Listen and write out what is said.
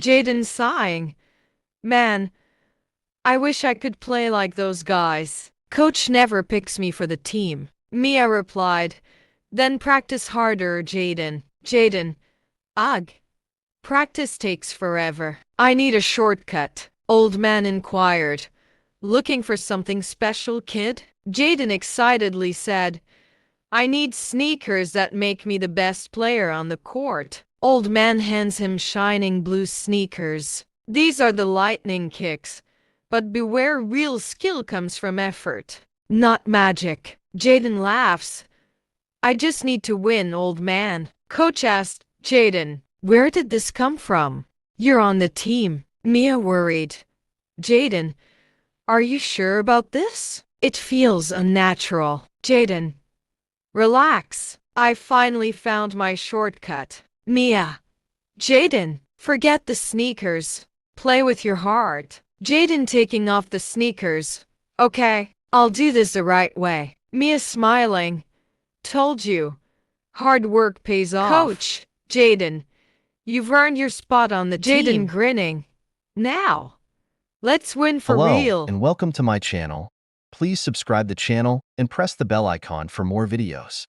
Jaden sighing. Man, I wish I could play like those guys. Coach never picks me for the team. Mia replied. Then practice harder, Jaden. Jaden. Ugh. Practice takes forever. I need a shortcut, old man inquired. Looking for something special, kid? Jaden excitedly said. I need sneakers that make me the best player on the court. Old man hands him shining blue sneakers. These are the lightning kicks. But beware, real skill comes from effort, not magic. Jaden laughs. I just need to win, old man. Coach asked, Jaden, where did this come from? You're on the team. Mia worried. Jaden, are you sure about this? It feels unnatural. Jaden, relax. I finally found my shortcut. Mia. Jaden, forget the sneakers. Play with your heart. Jaden taking off the sneakers. Okay, I'll do this the right way. Mia smiling. Told you. Hard work pays off. Coach, Jaden, you've earned your spot on the team. Jaden grinning. Now, let's win for Hello, real. and welcome to my channel. Please subscribe the channel and press the bell icon for more videos.